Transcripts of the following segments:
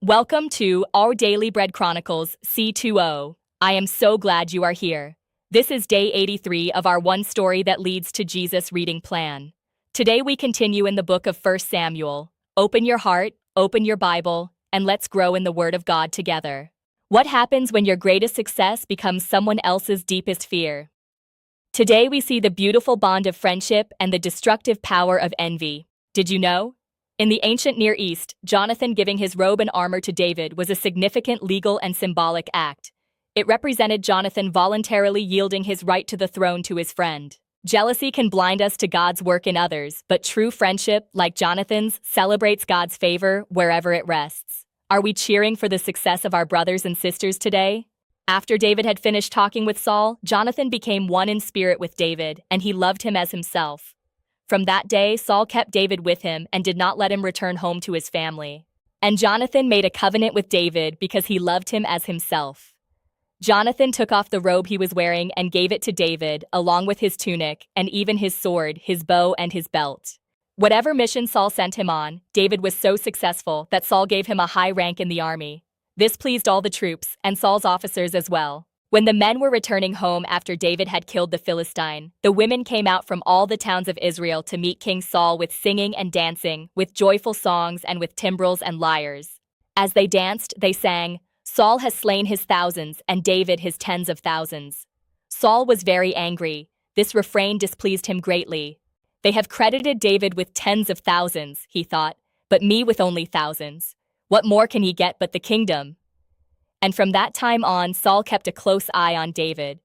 Welcome to Our Daily Bread Chronicles C20. I am so glad you are here. This is day 83 of our One Story That Leads to Jesus reading plan. Today we continue in the book of 1 Samuel. Open your heart, open your Bible, and let's grow in the Word of God together. What happens when your greatest success becomes someone else's deepest fear? Today we see the beautiful bond of friendship and the destructive power of envy. Did you know? In the ancient Near East, Jonathan giving his robe and armor to David was a significant legal and symbolic act. It represented Jonathan voluntarily yielding his right to the throne to his friend. Jealousy can blind us to God's work in others, but true friendship, like Jonathan's, celebrates God's favor wherever it rests. Are we cheering for the success of our brothers and sisters today? After David had finished talking with Saul, Jonathan became one in spirit with David, and he loved him as himself. From that day, Saul kept David with him and did not let him return home to his family. And Jonathan made a covenant with David because he loved him as himself. Jonathan took off the robe he was wearing and gave it to David, along with his tunic, and even his sword, his bow, and his belt. Whatever mission Saul sent him on, David was so successful that Saul gave him a high rank in the army. This pleased all the troops, and Saul's officers as well. When the men were returning home after David had killed the Philistine, the women came out from all the towns of Israel to meet King Saul with singing and dancing, with joyful songs and with timbrels and lyres. As they danced, they sang, "Saul has slain his thousands, and David his tens of thousands." Saul was very angry. This refrain displeased him greatly. "They have credited David with tens of thousands," he thought, "but me with only thousands. What more can he get but the kingdom?" And from that time on, Saul kept a close eye on David.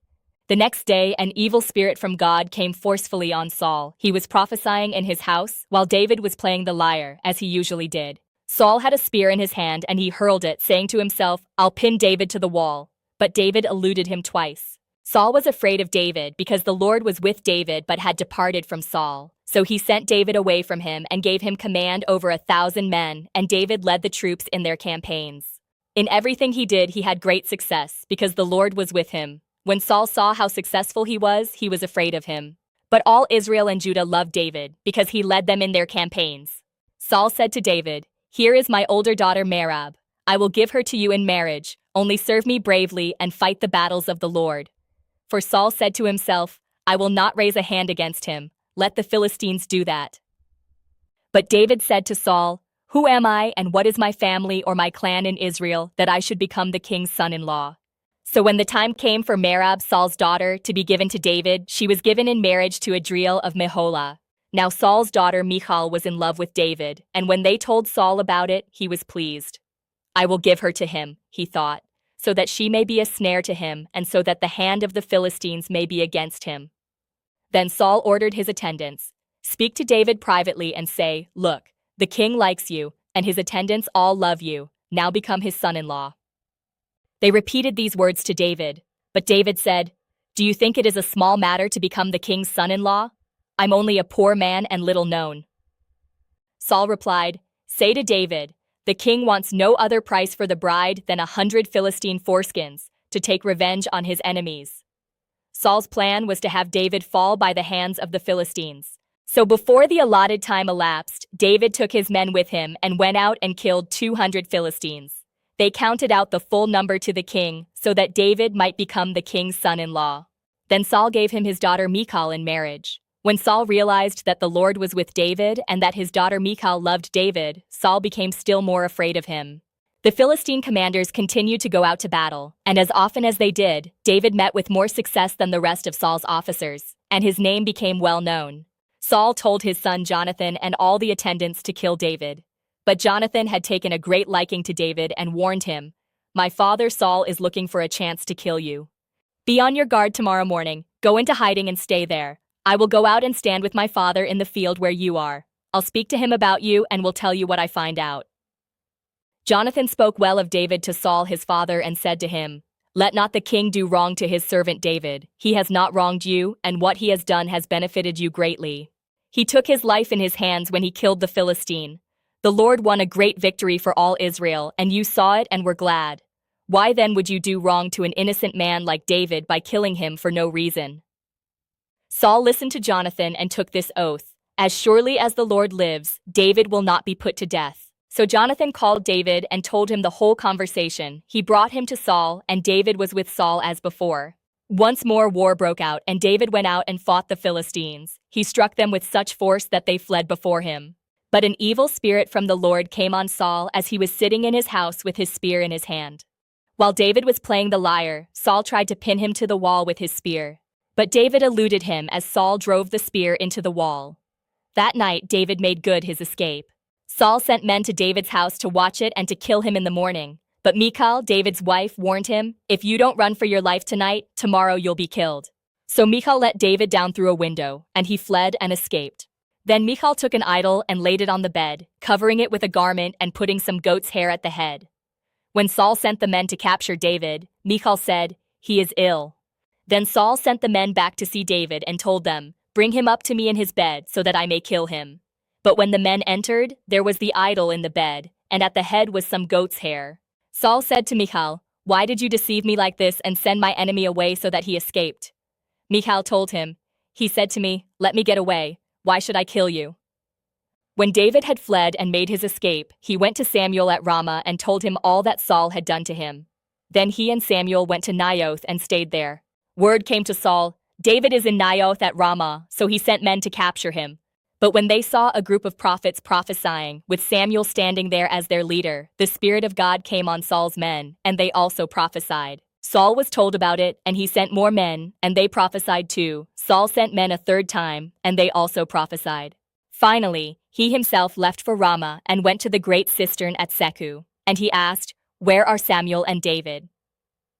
The next day, an evil spirit from God came forcefully on Saul. He was prophesying in his house, while David was playing the lyre, as he usually did. Saul had a spear in his hand, and he hurled it, saying to himself, "I'll pin David to the wall." But David eluded him twice. Saul was afraid of David because the Lord was with David but had departed from Saul. So he sent David away from him and gave him command over 1,000 men, and David led the troops in their campaigns. In everything he did, he had great success, because the Lord was with him. When Saul saw how successful he was afraid of him. But all Israel and Judah loved David, because he led them in their campaigns. Saul said to David, "Here is my older daughter Merab. I will give her to you in marriage, only serve me bravely and fight the battles of the Lord." For Saul said to himself, "I will not raise a hand against him. Let the Philistines do that." But David said to Saul, "Who am I, and what is my family or my clan in Israel, that I should become the king's son-in-law?" So when the time came for Merab, Saul's daughter, to be given to David, she was given in marriage to Adriel of Meholah. Now Saul's daughter Michal was in love with David, and when they told Saul about it, he was pleased. "I will give her to him," he thought, "so that she may be a snare to him, and so that the hand of the Philistines may be against him." Then Saul ordered his attendants, "Speak to David privately and say, 'Look, the king likes you, and his attendants all love you. Now become his son-in-law.'" They repeated these words to David, but David said, "Do you think it is a small matter to become the king's son-in-law? I'm only a poor man and little known." Saul replied, "Say to David, 'The king wants no other price for the bride than 100 Philistine foreskins, to take revenge on his enemies.'" Saul's plan was to have David fall by the hands of the Philistines. So before the allotted time elapsed, David took his men with him and went out and killed 200 Philistines. They counted out the full number to the king, so that David might become the king's son-in-law. Then Saul gave him his daughter Michal in marriage. When Saul realized that the Lord was with David and that his daughter Michal loved David, Saul became still more afraid of him. The Philistine commanders continued to go out to battle, and as often as they did, David met with more success than the rest of Saul's officers, and his name became well known. Saul told his son Jonathan and all the attendants to kill David. But Jonathan had taken a great liking to David and warned him, "My father Saul is looking for a chance to kill you. Be on your guard tomorrow morning, go into hiding and stay there. I will go out and stand with my father in the field where you are. I'll speak to him about you and will tell you what I find out." Jonathan spoke well of David to Saul his father and said to him, "Let not the king do wrong to his servant David. He has not wronged you, and what he has done has benefited you greatly. He took his life in his hands when he killed the Philistine. The Lord won a great victory for all Israel, and you saw it and were glad. Why then would you do wrong to an innocent man like David by killing him for no reason?" Saul listened to Jonathan and took this oath, "As surely as the Lord lives, David will not be put to death." So Jonathan called David and told him the whole conversation. He brought him to Saul, and David was with Saul as before. Once more war broke out, and David went out and fought the Philistines. He struck them with such force that they fled before him. But an evil spirit from the Lord came on Saul as he was sitting in his house with his spear in his hand. While David was playing the lyre, Saul tried to pin him to the wall with his spear. But David eluded him as Saul drove the spear into the wall. That night, David made good his escape. Saul sent men to David's house to watch it and to kill him in the morning. But Michal, David's wife, warned him, "If you don't run for your life tonight, tomorrow you'll be killed." So Michal let David down through a window, and he fled and escaped. Then Michal took an idol and laid it on the bed, covering it with a garment and putting some goat's hair at the head. When Saul sent the men to capture David, Michal said, "He is ill." Then Saul sent the men back to see David and told them, "Bring him up to me in his bed so that I may kill him." But when the men entered, there was the idol in the bed, and at the head was some goat's hair. Saul said to Michal, "Why did you deceive me like this and send my enemy away so that he escaped?" Michal told him, "He said to me, 'Let me get away. Why should I kill you?'" When David had fled and made his escape, he went to Samuel at Ramah and told him all that Saul had done to him. Then he and Samuel went to Naioth and stayed there. Word came to Saul, "David is in Naioth at Ramah," so he sent men to capture him. But when they saw a group of prophets prophesying, with Samuel standing there as their leader, the Spirit of God came on Saul's men, and they also prophesied. Saul was told about it, and he sent more men, and they prophesied too. Saul sent men a third time, and they also prophesied. Finally, he himself left for Ramah and went to the great cistern at Seku, and he asked, "Where are Samuel and David?"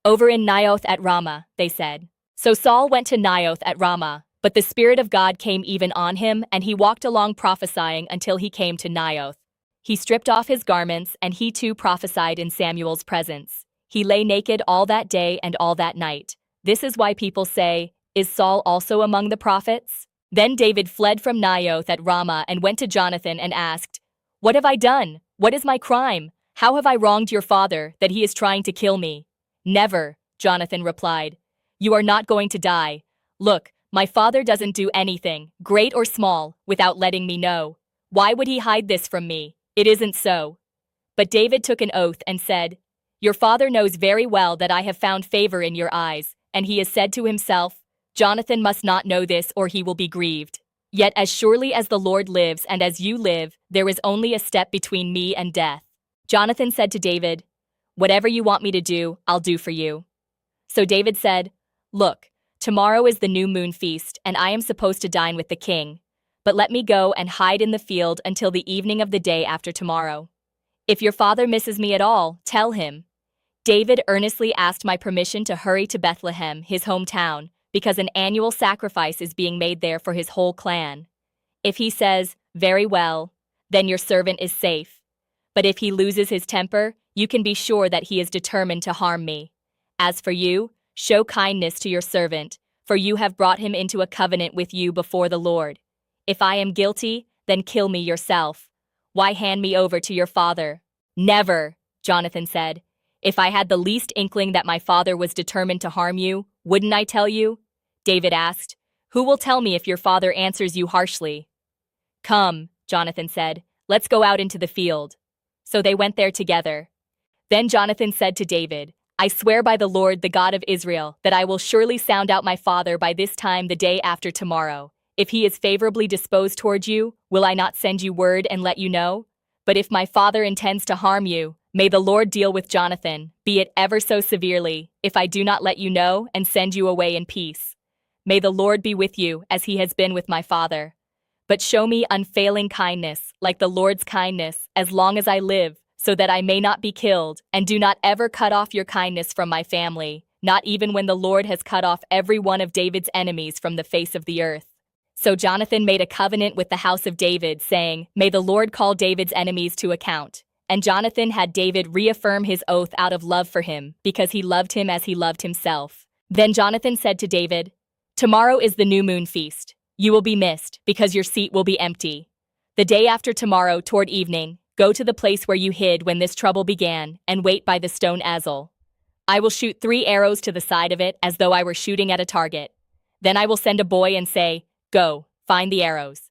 "Over in Naioth at Ramah," they said. So Saul went to Naioth at Ramah, but the Spirit of God came even on him, and he walked along prophesying until he came to Naioth. He stripped off his garments, and he too prophesied in Samuel's presence. He lay naked all that day and all that night. This is why people say, "Is Saul also among the prophets?" Then David fled from Naioth at Ramah and went to Jonathan and asked, "What have I done? What is my crime? How have I wronged your father that he is trying to kill me?" "Never," Jonathan replied. "You are not going to die. Look, my father doesn't do anything, great or small, without letting me know. Why would he hide this from me? It isn't so." But David took an oath and said, "Your father knows very well that I have found favor in your eyes, and he has said to himself, 'Jonathan must not know this or he will be grieved.' Yet as surely as the Lord lives and as you live, there is only a step between me and death." Jonathan said to David, "Whatever you want me to do, I'll do for you." So David said, "Look, tomorrow is the new moon feast, and I am supposed to dine with the king. But let me go and hide in the field until the evening of the day after tomorrow. If your father misses me at all, tell him." David earnestly asked my permission to hurry to Bethlehem, his hometown, because an annual sacrifice is being made there for his whole clan. If he says, "Very well," then your servant is safe. But if he loses his temper, you can be sure that he is determined to harm me. As for you, show kindness to your servant, for you have brought him into a covenant with you before the Lord. If I am guilty, then kill me yourself. Why hand me over to your father?" "Never," Jonathan said. "If I had the least inkling that my father was determined to harm you, wouldn't I tell you?" David asked, "Who will tell me if your father answers you harshly?" "Come," Jonathan said, "let's go out into the field." So they went there together. Then Jonathan said to David, "I swear by the Lord, the God of Israel, that I will surely sound out my father by this time the day after tomorrow. If he is favorably disposed toward you, will I not send you word and let you know? But if my father intends to harm you, may the Lord deal with Jonathan, be it ever so severely, if I do not let you know and send you away in peace. May the Lord be with you, as he has been with my father. But show me unfailing kindness, like the Lord's kindness, as long as I live, so that I may not be killed, and do not ever cut off your kindness from my family, not even when the Lord has cut off every one of David's enemies from the face of the earth." So Jonathan made a covenant with the house of David, saying, "May the Lord call David's enemies to account." And Jonathan had David reaffirm his oath out of love for him, because he loved him as he loved himself. Then Jonathan said to David, "Tomorrow is the new moon feast. You will be missed, because your seat will be empty. The day after tomorrow, toward evening, go to the place where you hid when this trouble began, and wait by the stone Azel. I will shoot 3 arrows to the side of it as though I were shooting at a target. Then I will send a boy and say, 'Go, find the arrows.'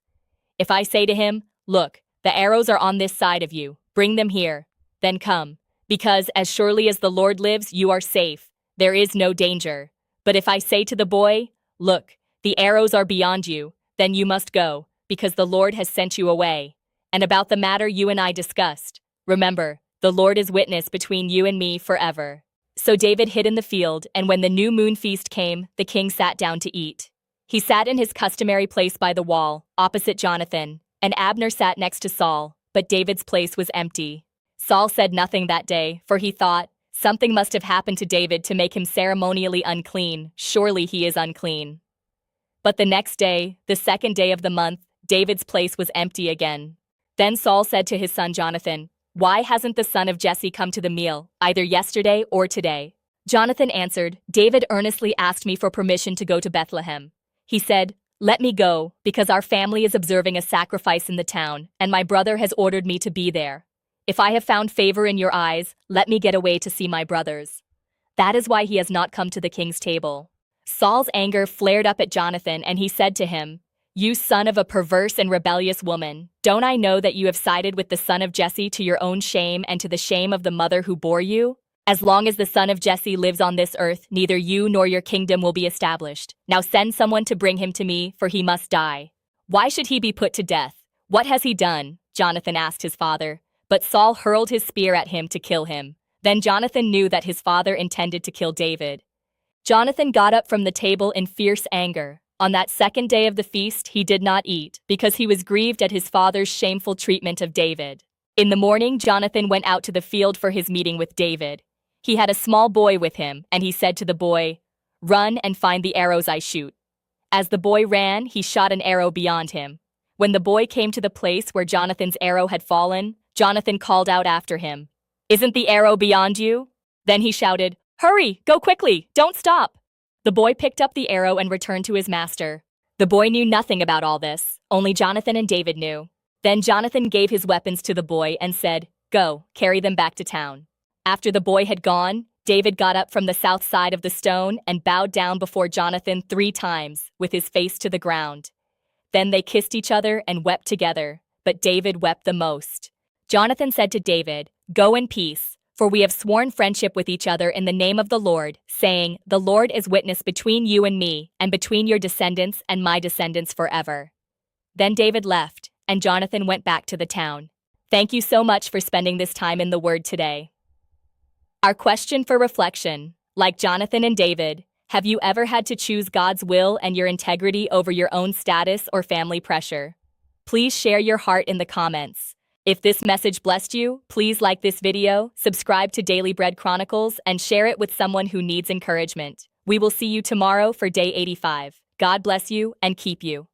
If I say to him, 'Look, the arrows are on this side of you,' Bring them here. Then come. Because as surely as the Lord lives, you are safe. There is no danger. But if I say to the boy, look, the arrows are beyond you, then you must go, because the Lord has sent you away. And about the matter you and I discussed, remember, the Lord is witness between you and me forever. So David hid in the field, and when the new moon feast came, the king sat down to eat. He sat in his customary place by the wall, opposite Jonathan, and Abner sat next to Saul, but David's place was empty. Saul said nothing that day, for he thought, something must have happened to David to make him ceremonially unclean. Surely he is unclean. But the next day, the second day of the month, David's place was empty again. Then Saul said to his son Jonathan, "Why hasn't the son of Jesse come to the meal, either yesterday or today?" Jonathan answered, "David earnestly asked me for permission to go to Bethlehem. He said, 'Let me go, because our family is observing a sacrifice in the town, and my brother has ordered me to be there. If I have found favor in your eyes, let me get away to see my brothers.' That is why he has not come to the king's table." Saul's anger flared up at Jonathan, and he said to him, "You son of a perverse and rebellious woman, don't I know that you have sided with the son of Jesse to your own shame and to the shame of the mother who bore you? As long as the son of Jesse lives on this earth, neither you nor your kingdom will be established. Now send someone to bring him to me, for he must die." "Why should he be put to death? What has he done?" Jonathan asked his father. But Saul hurled his spear at him to kill him. Then Jonathan knew that his father intended to kill David. Jonathan got up from the table in fierce anger. On that second day of the feast, he did not eat, because he was grieved at his father's shameful treatment of David. In the morning, Jonathan went out to the field for his meeting with David. He had a small boy with him, and he said to the boy, "Run and find the arrows I shoot." As the boy ran, he shot an arrow beyond him. When the boy came to the place where Jonathan's arrow had fallen, Jonathan called out after him, "Isn't the arrow beyond you?" Then he shouted, "Hurry, go quickly, don't stop." The boy picked up the arrow and returned to his master. The boy knew nothing about all this, only Jonathan and David knew. Then Jonathan gave his weapons to the boy and said, "Go, carry them back to town." After the boy had gone, David got up from the south side of the stone and bowed down before Jonathan 3 times, with his face to the ground. Then they kissed each other and wept together, but David wept the most. Jonathan said to David, "Go in peace, for we have sworn friendship with each other in the name of the Lord, saying, 'The Lord is witness between you and me, and between your descendants and my descendants forever.'" Then David left, and Jonathan went back to the town. Thank you so much for spending this time in the Word today. Our question for reflection: like Jonathan and David, have you ever had to choose God's will and your integrity over your own status or family pressure? Please share your heart in the comments. If this message blessed you, please like this video, subscribe to Daily Bread Chronicles, and share it with someone who needs encouragement. We will see you tomorrow for day 85. God bless you and keep you.